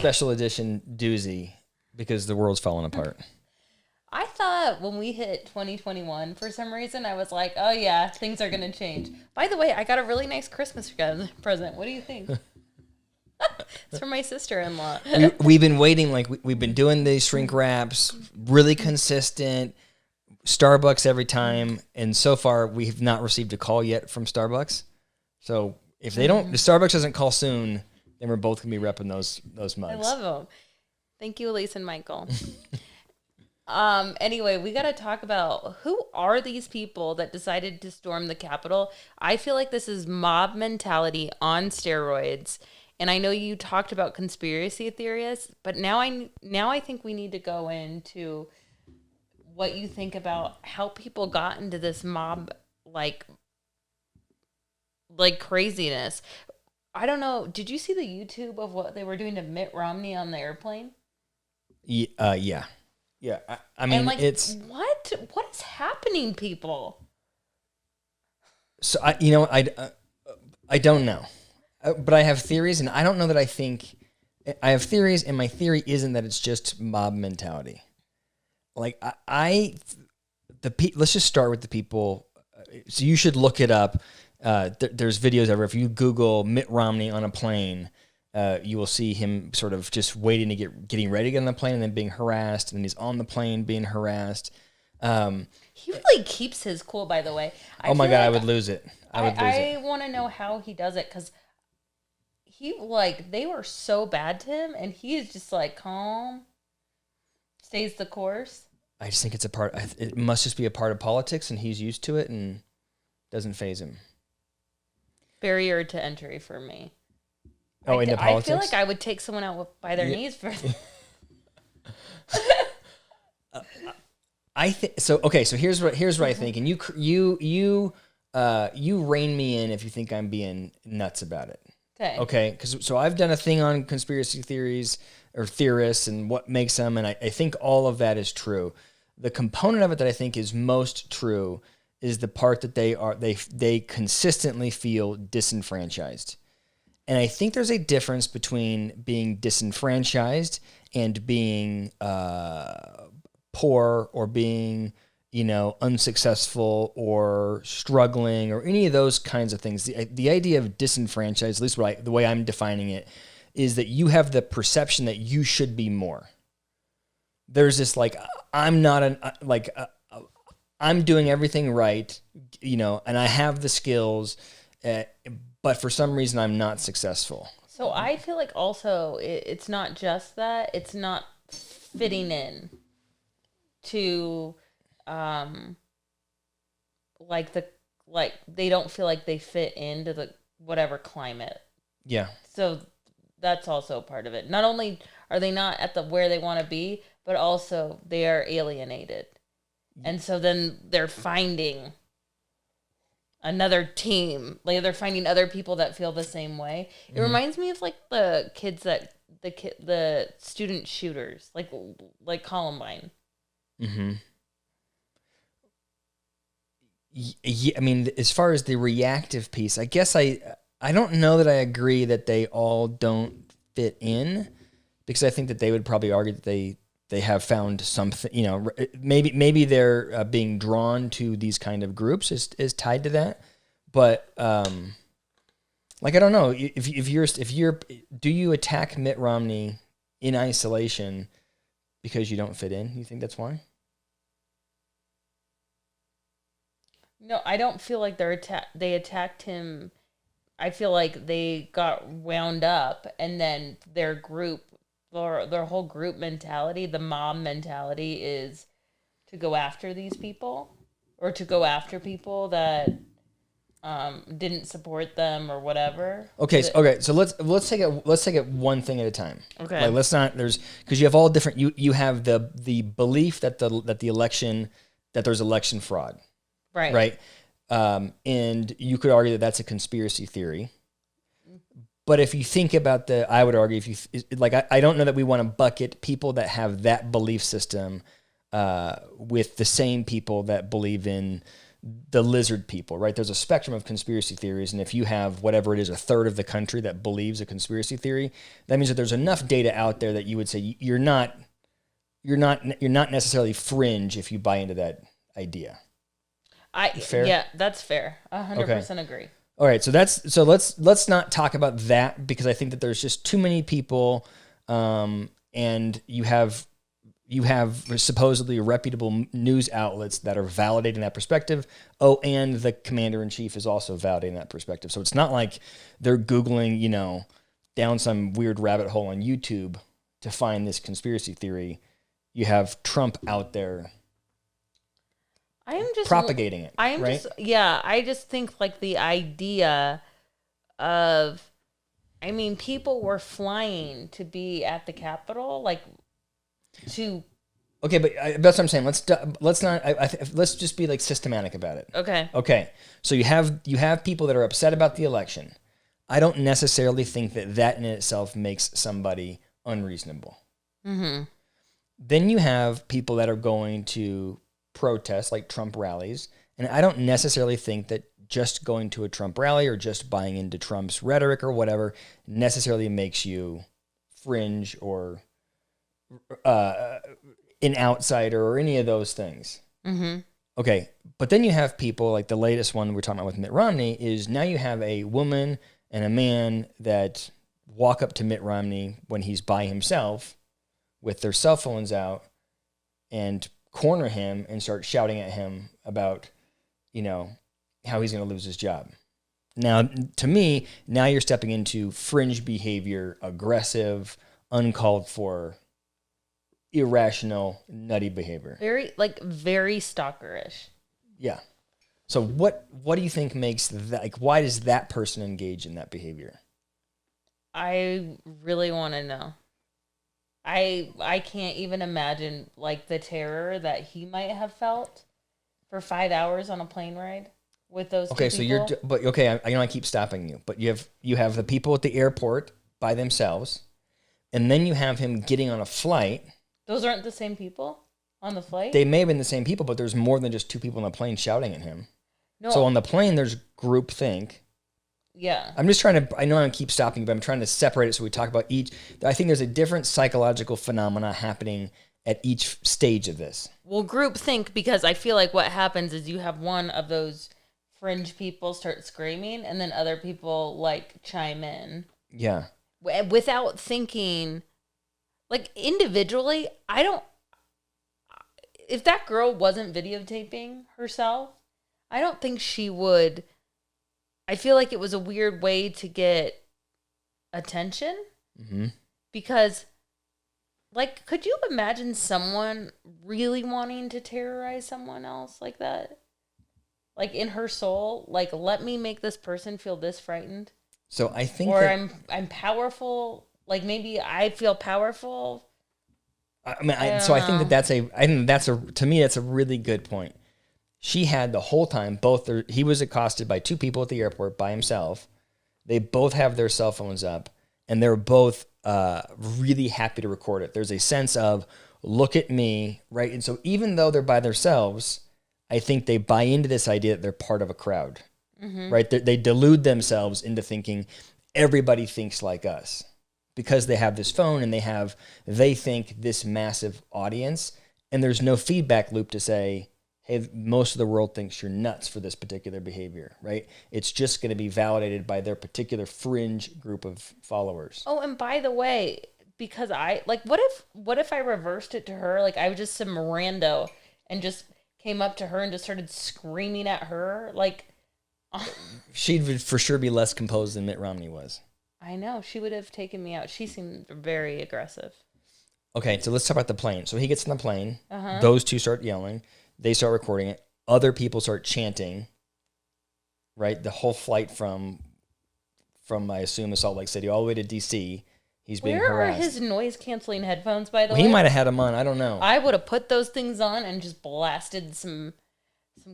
special edition doozy because the world's falling apart. I thought when we hit 2021, for some reason, I was like, oh yeah, things are going to change. By the way, I got a really nice Christmas present. What do you think? It's from my sister-in-law. We've been waiting, like we've been doing these shrink wraps, really consistent, Starbucks every time, and so far we have not received a call yet from Starbucks. So if they don't, if Starbucks doesn't call soon, then we're both gonna be repping those mugs. I love them. Thank you, Elise and Michael. Anyway, we got to talk about who are these people that decided to storm the Capitol. I feel like this is mob mentality on steroids. And I know you talked about conspiracy theorists, but now I think we need to go into what you think about how people got into this mob like craziness. I don't know. Did you see the YouTube of what they were doing to Mitt Romney on the airplane? Yeah. Yeah. I mean, like, it's what is happening, people? So I don't know. But I have theories, and I don't know that I think... I have theories, and my theory isn't that it's just mob mentality. Like, let's just start with the people. So you should look it up. There's videos everywhere. If you Google Mitt Romney on a plane, you will see him sort of just waiting to getting ready to get on the plane and then being harassed, and then he's on the plane being harassed. He really keeps his cool, by the way. Oh my God, I would lose it. I want to know how he does it, because they were so bad to him, and he is just like calm, stays the course. I just think it must just be a part of politics, and he's used to it and doesn't faze him. Barrier to entry for me. Oh, into politics? I feel like I would take someone out by their knees for I think so. Okay, so here's what I think, and you rein me in if you think I'm being nuts about it. Okay, because I've done a thing on conspiracy theories or theorists and what makes them, and I think all of that is true. The component of it that I think is most true is the part that they consistently feel disenfranchised. And I think there's a difference between being disenfranchised and being poor or being, unsuccessful or struggling or any of those kinds of things. The idea of disenfranchised, at least the way I'm defining it, is that you have the perception that you should be more. There's this I'm doing everything right, and I have the skills, but for some reason I'm not successful. So I feel like also it's not just that, it's not fitting in to they don't feel like they fit into the whatever climate. Yeah. So that's also part of it. Not only are they not at where they want to be, but also they are alienated. And so then they're finding another team. Like, they're finding other people that feel the same way. It reminds me of the kids the student shooters, like Columbine. Mm-hmm. Yeah, I mean, as far as the reactive piece, I guess I don't know that I agree that they all don't fit in, because I think that they would probably argue that they have found something, maybe they're being drawn to these kind of groups is tied to that. But I don't know, do you attack Mitt Romney in isolation because you don't fit in? You think that's why? No, I don't feel like they attacked him. I feel like they got wound up, and then their whole group mentality, the mob mentality, is to go after these people, or to go after people that didn't support them or whatever. Okay, so let's take it one thing at a time. Okay, let's not because you have all different. You have the belief that the election, that there's election fraud. Right. And you could argue that that's a conspiracy theory. But if you think about I would argue, I don't know that we want to bucket people that have that belief system with the same people that believe in the lizard people, right? There's a spectrum of conspiracy theories, and if you have whatever it is, a third of the country that believes a conspiracy theory, that means that there's enough data out there that you would say you're not necessarily fringe if you buy into that idea. Fair? Yeah, that's fair. 100% agree. All right, so let's not talk about that, because I think that there's just too many people, and you have supposedly reputable news outlets that are validating that perspective. Oh, and the commander-in-chief is also validating that perspective. So it's not like they're Googling, down some weird rabbit hole on YouTube to find this conspiracy theory. You have Trump out there propagating it. I just think like the idea of, people were flying to be at the Capitol, like to. Okay, but that's what I'm saying. Let's not. Let's just be like systematic about it. Okay. So you have people that are upset about the election. I don't necessarily think that in itself makes somebody unreasonable. Mm-hmm. Then you have people that are going to protest, like Trump rallies, and I don't necessarily think that just going to a Trump rally or just buying into Trump's rhetoric or whatever necessarily makes you fringe or an outsider or any of those things. Mm-hmm. Okay, but then you have people like the latest one we're talking about with Mitt Romney is now you have a woman and a man that walk up to Mitt Romney when he's by himself with their cell phones out and corner him and start shouting at him about, how he's going to lose his job. Now, to me, now you're stepping into fringe behavior, aggressive, uncalled for, irrational, nutty behavior. Very stalkerish. Yeah. So what do you think makes that, like, why does that person engage in that behavior? I really want to know. I can't even imagine like the terror that he might have felt for 5 hours on a plane ride with those. Okay, two people. I keep stopping you, but you have the people at the airport by themselves, and then you have him getting on a flight. Those aren't the same people on the flight? They may have been the same people, but there's more than just two people on the plane shouting at him. No. So on the plane, there's groupthink. Yeah. I'm just trying to, I know I keep stopping you, but I'm trying to separate it so we talk about each. I think there's a different psychological phenomena happening at each stage of this. Well, groupthink, because I feel like what happens is you have one of those fringe people start screaming and then other people like chime in. Yeah. Without thinking, like individually, if that girl wasn't videotaping herself, I don't think she would. I feel like it was a weird way to get attention. Mm-hmm. Because, like, could you imagine someone really wanting to terrorize someone else like that? Like, in her soul, like, let me make this person feel this frightened. So I think I'm powerful. Like, maybe I feel powerful. I think that's to me, that's a really good point. She had the whole time, he was accosted by two people at the airport by himself. They both have their cell phones up, and they're both really happy to record it. There's a sense of, look at me, right? And so even though they're by themselves, I think they buy into this idea that they're part of a crowd, mm-hmm. right? They delude themselves into thinking everybody thinks like us because they have this phone and they think this massive audience, and there's no feedback loop to say, hey, most of the world thinks you're nuts for this particular behavior, right? It's just going to be validated by their particular fringe group of followers. Oh, and by the way, because what if I reversed it to her? Like, I was just some rando and just came up to her and just started screaming at her. Like, she'd for sure be less composed than Mitt Romney was. I know. She would have taken me out. She seemed very aggressive. Okay, so let's talk about the plane. So he gets on the plane. Uh-huh. Those two start yelling. They start recording it. Other people start chanting, right? The whole flight from I assume, Salt Lake City all the way to D.C., he's being harassed. Where are his noise-canceling headphones, by the way? He might have had them on. I don't know. I would have put those things on and just blasted some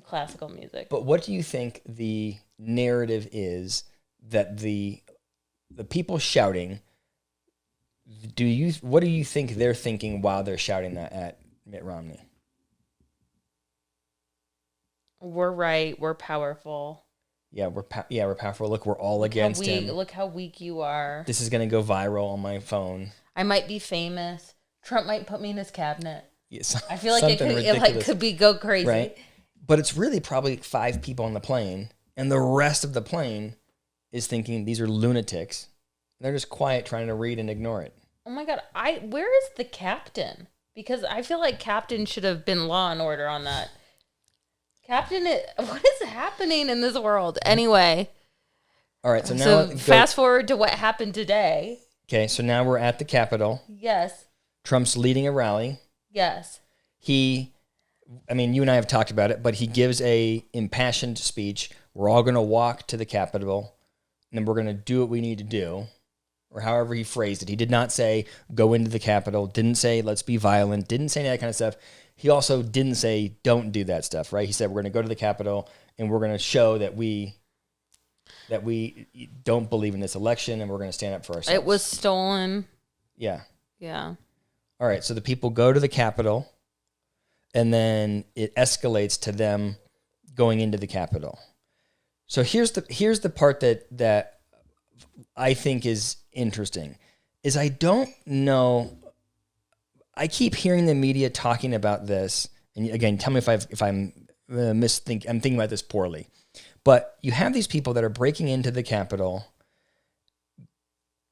classical music. But what do you think the narrative is that the people shouting, what do you think they're thinking while they're shouting that at Mitt Romney? We're right. We're powerful. Yeah, we're powerful. Look, we're all against him. Look how weak you are. This is going to go viral on my phone. I might be famous. Trump might put me in his cabinet. Yes. I feel like it could go crazy. Right? But it's really probably 5 people on the plane, and the rest of the plane is thinking these are lunatics. They're just quiet, trying to read and ignore it. Oh my God. Where is the captain? Because I feel like captain should have been Law and Order on that. Captain, what is happening in this world? Anyway. All right, so now fast forward to what happened today. Okay, so now we're at the Capitol. Yes. Trump's leading a rally. Yes. You and I have talked about it, but he gives a impassioned speech. We're all going to walk to the Capitol, and then we're going to do what we need to do, or however he phrased it. He did not say, go into the Capitol, didn't say, let's be violent, didn't say any of that kind of stuff. He also didn't say, don't do that stuff, right? He said, we're going to go to the Capitol, and we're going to show that we don't believe in this election, and we're going to stand up for ourselves. It was stolen. Yeah. Yeah. All right, so the people go to the Capitol, and then it escalates to them going into the Capitol. So here's the part that I think is interesting, is I don't know. I keep hearing the media talking about this, and again, tell me if I'm thinking about this poorly. But you have these people that are breaking into the Capitol,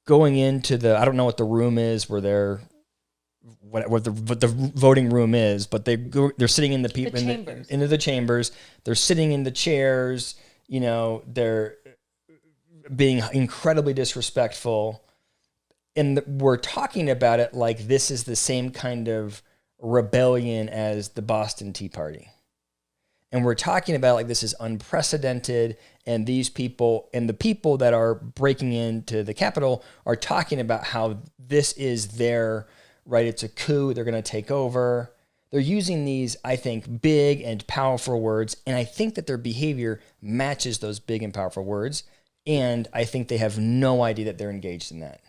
going into I don't know what the room is where they're, what the voting room is, but they're sitting in into the chambers. They're sitting in the chairs. They're being incredibly disrespectful. And we're talking about it like this is the same kind of rebellion as the Boston Tea Party. And we're talking about like this is unprecedented, and these people and the people that are breaking into the Capitol are talking about how this is their right. It's a coup. They're going to take over. They're using these, I think, big and powerful words, and I think that their behavior matches those big and powerful words, and I think they have no idea that they're engaged in that.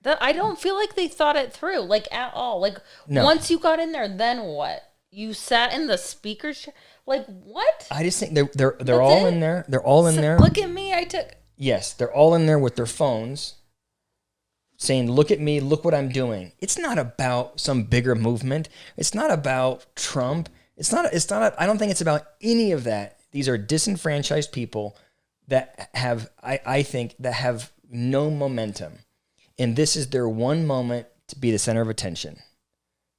I don't feel like they thought it through, like, at all. Like, no. Once you got in there, then what? You sat in the speaker's chair? Like, what? I just think they're all in there. They're all in there. Look at me. Yes, they're all in there with their phones saying, look at me, look what I'm doing. It's not about some bigger movement. It's not about Trump. It's not, I don't think it's about any of that. These are disenfranchised people that have, I think, that have no momentum. And this is their one moment to be the center of attention.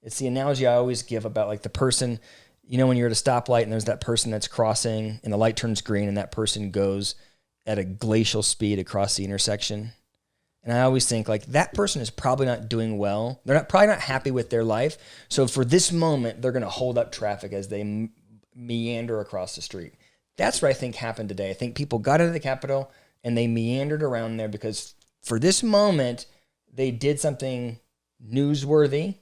It's the analogy I always give about like the person, when you're at a stoplight and there's that person that's crossing and the light turns green and that person goes at a glacial speed across the intersection. And I always think like that person is probably not doing well. They're probably not happy with their life. So for this moment, they're going to hold up traffic as they meander across the street. That's what I think happened today. I think people got into the Capitol and they meandered around there because for this moment, they did something newsworthy.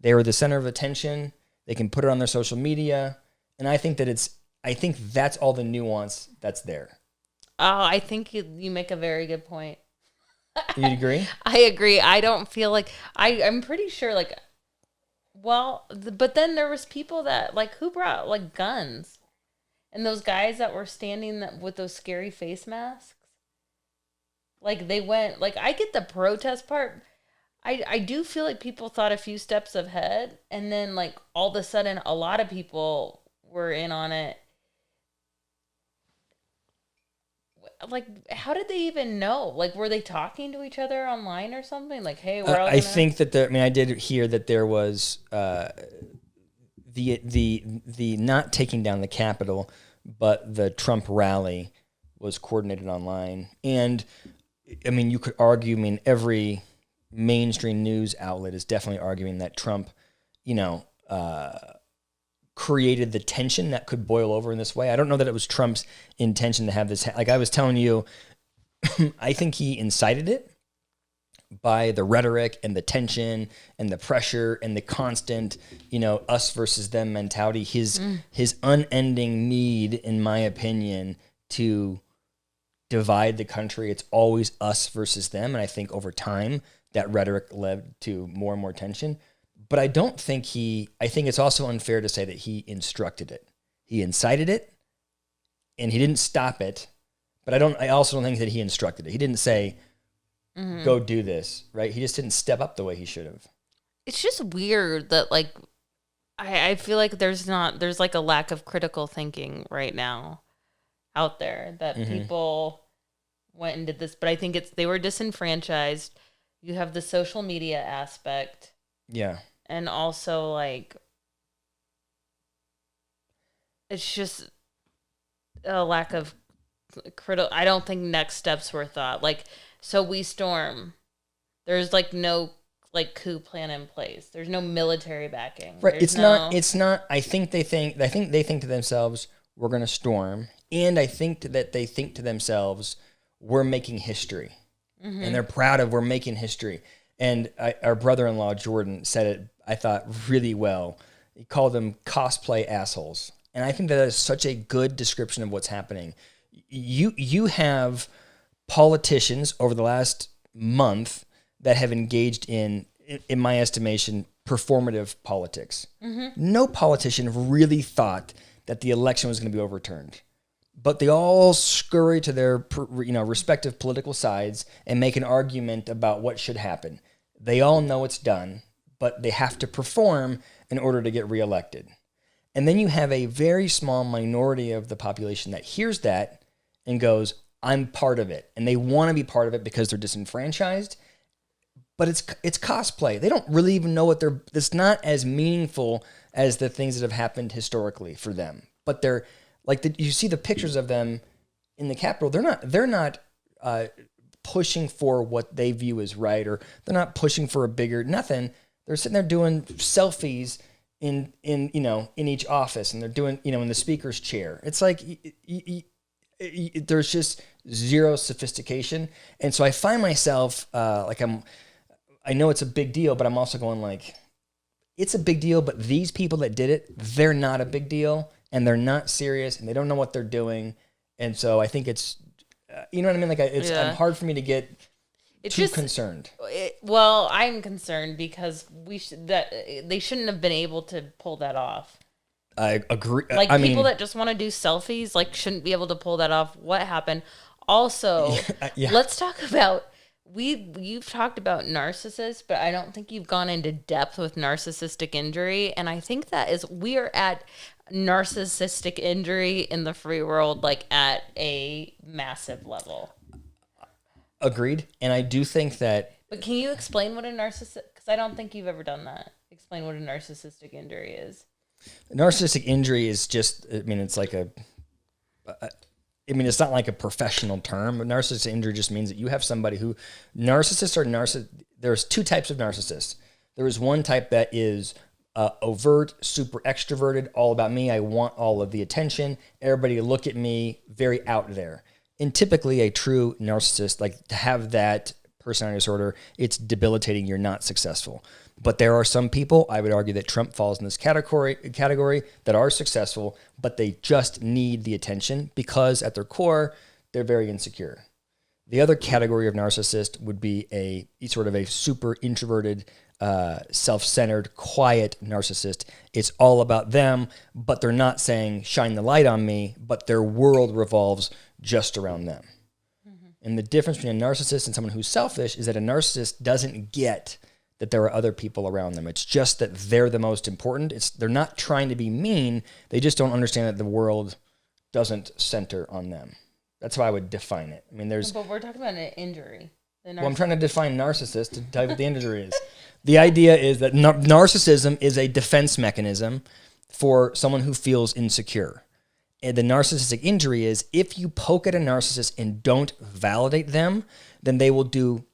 They were the center of attention. They can put it on their social media. And I think that's all the nuance that's there. Oh, I think you make a very good point. You agree? I agree. I don't feel like I'm pretty sure like, but then there was people that like who brought like guns, and those guys that were standing with those scary face masks. Like they went like I get the protest part. I do feel like people thought a few steps ahead, and then like all of a sudden a lot of people were in on it. Like, how did they even know? Like, were they talking to each other online or something? Like, hey, we're all I think that I did hear that there was the not taking down the Capitol, but the Trump rally was coordinated online. And, you could argue, every mainstream news outlet is definitely arguing that Trump, created the tension that could boil over in this way. I don't know that it was Trump's intention to have this. Like I was telling you, I think he incited it by the rhetoric and the tension and the pressure and the constant, us versus them mentality. His unending need, in my opinion, to divide the country. It's always us versus them. And I think over time that rhetoric led to more and more tension. But I think it's also unfair to say that he instructed it. He incited it, and he didn't stop it. But I also don't think that he instructed it. He didn't say, go do this, right? He just didn't step up the way he should have. It's just weird that, like, I feel like there's like a lack of critical thinking right now out there, that people went and did this. But I think they were disenfranchised. You have the social media aspect. Yeah. And also, like, it's just a lack of critical. I don't think next steps were thought. Like, so we storm. There's, like, no, like, coup plan in place. There's no military backing. Right. It's not. I think they think to themselves, we're going to storm. And I think that they think to themselves, we're making history. And they're proud of, we're making history. And our brother-in-law, Jordan, said it, I thought, really well. He called them cosplay assholes. And I think that is such a good description of what's happening. You have politicians over the last month that have engaged in my estimation, performative politics. No politician really thought that the election was going to be overturned. But they all scurry to their respective political sides and make an argument about what should happen. They all know it's done, but they have to perform in order to get reelected. And then you have a very small minority of the population that hears that and goes, I'm part of it. And they want to be part of it because they're disenfranchised. But it's cosplay. They don't really even know what it's not as meaningful as the things that have happened historically for them. But they're like, you see the pictures of them in the Capitol. They're not pushing for what they view as right, or they're not pushing for a bigger nothing. They're sitting there doing selfies in each office, and they're doing in the speaker's chair. It's like there's just zero sophistication, and so I find myself I know it's a big deal, but I'm also going like, it's a big deal, but these people that did it, they're not a big deal. And they're not serious, and they don't know what they're doing, and so I think it's, you know what I mean. Like it's hard for me to get too concerned. Well, I'm concerned because they shouldn't have been able to pull that off. I agree. Like people that just want to do selfies, like shouldn't be able to pull that off. What happened? Also, let's talk about. You've talked about narcissists, but I don't think you've gone into depth with narcissistic injury, and I think we are at narcissistic injury in the free world, like at a massive level. Agreed. And I do think that. But can you explain what a narcissist? Because I don't think you've ever done that. Explain what a narcissistic injury is. Narcissistic injury is just. I mean, it's like it's not like a professional term. But narcissistic injury just means that you have somebody who narcissists are narcissists. There's two types of narcissists. There is one type that is overt, super extroverted, all about me. I want all of the attention. Everybody look at me, very out there. And typically a true narcissist, like to have that personality disorder, it's debilitating. You're not successful. But there are some people, I would argue that Trump falls in this category that are successful, but they just need the attention because at their core, they're very insecure. The other category of narcissist would be a sort of a super introverted, self-centered, quiet narcissist. It's all about them, but they're not saying, shine the light on me, but their world revolves just around them. And the difference between a narcissist and someone who's selfish is that a narcissist doesn't get that there are other people around them. It's just that they're the most important. They're not trying to be mean. They just don't understand that the world doesn't center on them. That's how I would define it. I mean, But we're talking about an injury. Well, I'm trying to define narcissist to tell you what the injury is. The idea is that narcissism is a defense mechanism for someone who feels insecure. And the narcissistic injury is if you poke at a narcissist and don't validate them, then they will do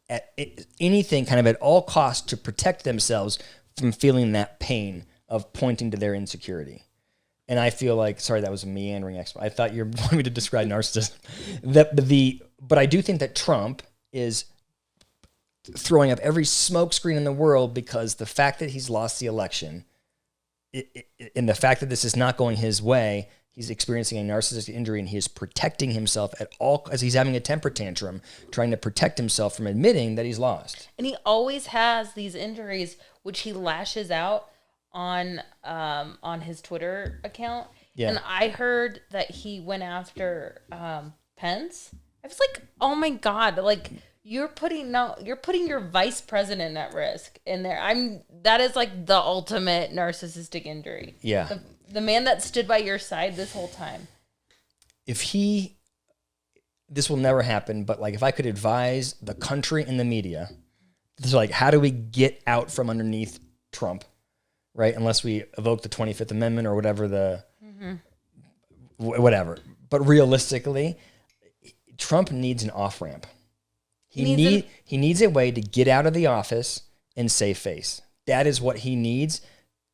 anything kind of at all costs to protect themselves from feeling that pain of pointing to their insecurity. And I feel like, sorry, that was a meandering explanation. I thought you wanted me to describe narcissism. But I do think that Trump is throwing up every smokescreen in the world because the fact that he's lost the election and the fact that this is not going his way, he's experiencing a narcissistic injury and he is protecting himself at all as he's having a temper tantrum, trying to protect himself from admitting that he's lost. And he always has these injuries, which he lashes out on his Twitter account. Yeah. And I heard that he went after Pence. I was like, oh my God, like you're putting your vice president at risk in there. That is like the ultimate narcissistic injury. Yeah. The man that stood by your side this whole time. This will never happen, but like if I could advise the country and the media, it's like, how do we get out from underneath Trump, right? Unless we evoke the 25th Amendment or whatever whatever. But realistically, Trump needs an off-ramp. He needs a way to get out of the office and save face. That is what he needs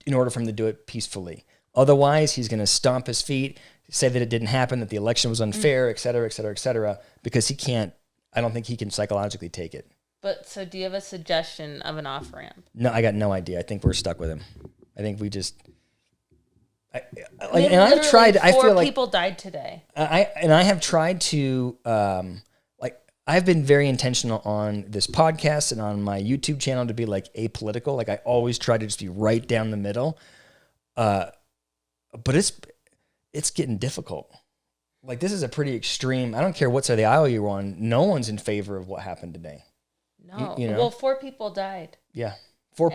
in order for him to do it peacefully. Otherwise, he's going to stomp his feet, say that it didn't happen, that the election was unfair, et cetera, et cetera, et cetera, because I don't think he can psychologically take it. But so do you have a suggestion of an off-ramp? No, I got no idea. I think we're stuck with him. I think we just... I've tried... I feel like... 4 people died today. I have tried to... I've been very intentional on this podcast and on my YouTube channel to be like apolitical. Like I always try to just be right down the middle. But it's getting difficult. Like this is a pretty extreme... I don't care what side of the aisle you're on. No one's in favor of what happened today. No. You know? Well, 4 people died. Yeah. 4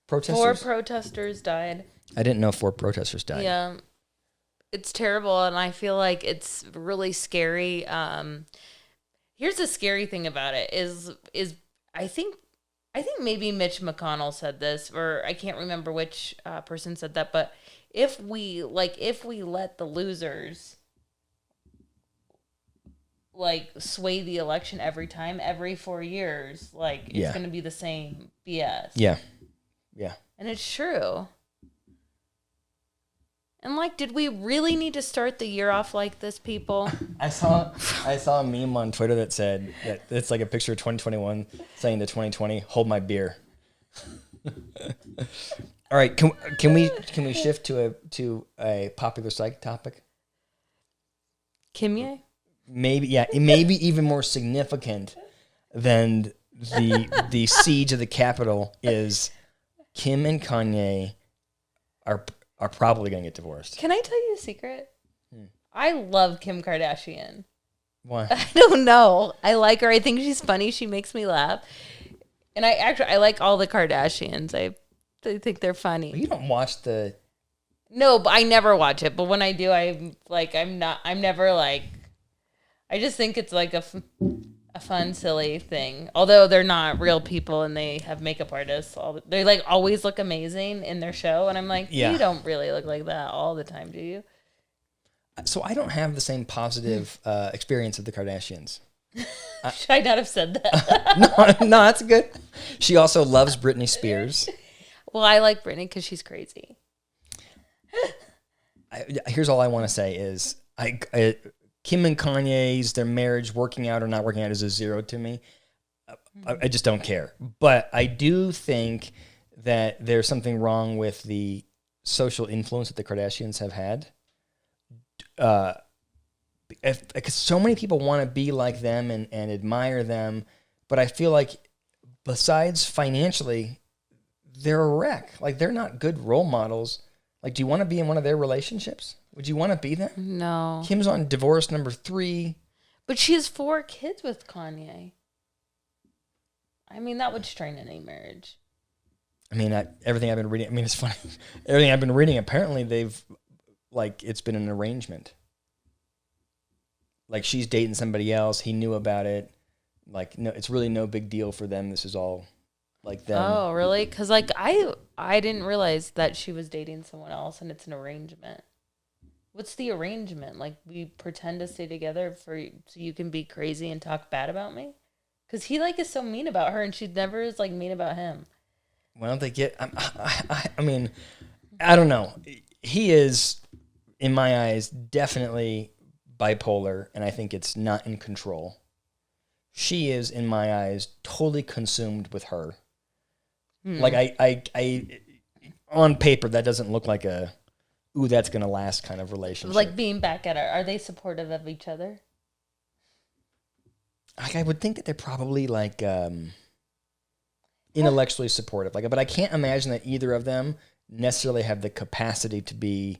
protesters. 4 protesters died. I didn't know 4 protesters died. Yeah. It's terrible, and I feel like it's really scary. Here's the scary thing about it is I think maybe Mitch McConnell said this, or I can't remember which person said that, but if we let the losers like sway the election every 4 years, like it's going to be the same BS. Yeah. Yeah. And it's true. And like, did we really need to start the year off like this, people? I saw a meme on Twitter that said that it's like a picture of 2021 saying to 2020, hold my beer. All right, can we shift to a popular psych topic? Kimye? Maybe, yeah, it may be even more significant than the siege of the Capitol is Kim and Kanye are probably going to get divorced. Can I tell you a secret? I love Kim Kardashian. Why? I don't know. I like her. I think she's funny. She makes me laugh. And I like all the Kardashians. I think they're funny. You don't watch the... No, but I never watch it. But when I do, I'm never like... I just think it's like a fun, silly thing. Although they're not real people and they have makeup artists. They like always look amazing in their show. And I'm like, you don't really look like that all the time, do you? So I don't have the same positive experience of the Kardashians. Should I not have said that? No, that's good. She also loves Britney Spears. Well, I like Britney because she's crazy. Here's all I want to say is Kim and Kanye's, their marriage working out or not working out is a 0 to me. I just don't care. But I do think that there's something wrong with the social influence that the Kardashians have had. Because so many people want to be like them and admire them, but I feel like besides financially, they're a wreck. Like they're not good role models. Like, do you want to be in one of their relationships? Would you want to be them? No. Kim's on divorce number 3. But she has 4 kids with Kanye. I mean, that would strain any marriage. I mean, everything I've been reading, I mean, it's funny. Everything I've been reading, apparently it's been an arrangement. Like, she's dating somebody else. He knew about it. Like, no, it's really no big deal for them. This is all, like, them. Oh, really? Because, like, I didn't realize that she was dating someone else and it's an arrangement. What's the arrangement? Like, we pretend to stay together so you can be crazy and talk bad about me? Because he, like, is so mean about her and she never is, like, mean about him. Well, they get... I mean, I don't know. He is, in my eyes, definitely bipolar, and I think it's not in control. She is, in my eyes, totally consumed with her. Like, I on paper, that doesn't look like a, ooh, that's going to last kind of relationship. Like, being back at her. Are they supportive of each other? Like, I would think that they're probably, like, intellectually supportive. Like, but I can't imagine that either of them necessarily have the capacity to be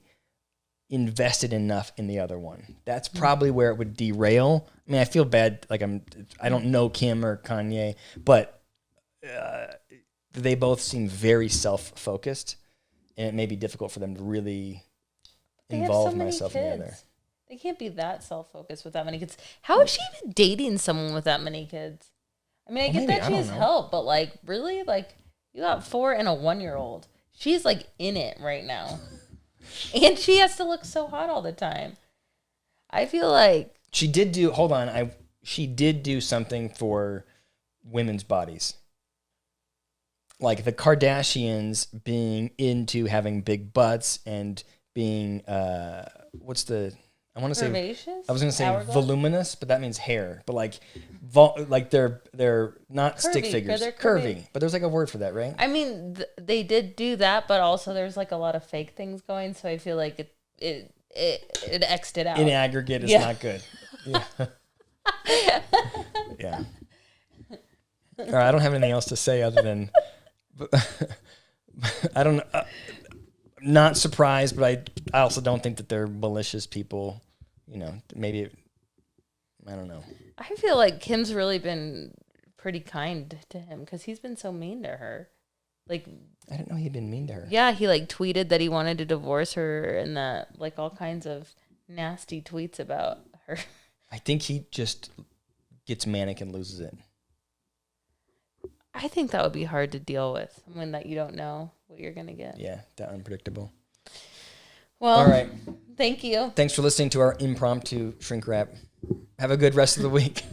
invested enough in the other one. That's probably where it would derail. I mean, I feel bad. Like I don't know Kim or Kanye, but they both seem very self-focused, and it may be difficult for them to really involve myself in the other. They can't be that self-focused with that many kids. How is she even dating someone with that many kids? I mean, I get that she has help, but like, really? Like, you got 4 and a 1-year-old. She's like in it right now. And she has to look so hot all the time. I feel like she did do something for women's bodies. Like the Kardashians being into having big butts and being I was going to say Hourglass? voluminous, but that means hair. But like they're not Curvy, stick figures, they're curvy. But there's like a word for that, right? I mean, they did do that, but also there's like a lot of fake things going. So I feel like it X'd it out. In aggregate, it's not good. Yeah. Yeah. All right, I don't have anything else to say other than I don't know. Not surprised, but I also don't think that they're malicious people. You know, maybe I don't know. I feel like Kim's really been pretty kind to him because he's been so mean to her. Like, I didn't know he'd been mean to her. Yeah, he like tweeted that he wanted to divorce her and that like all kinds of nasty tweets about her. I think he just gets manic and loses it. I think that would be hard to deal with. Someone that you don't know what you're going to get. Yeah, that unpredictable. Well, all right. Thank you. Thanks for listening to our impromptu shrink wrap. Have a good rest of the week.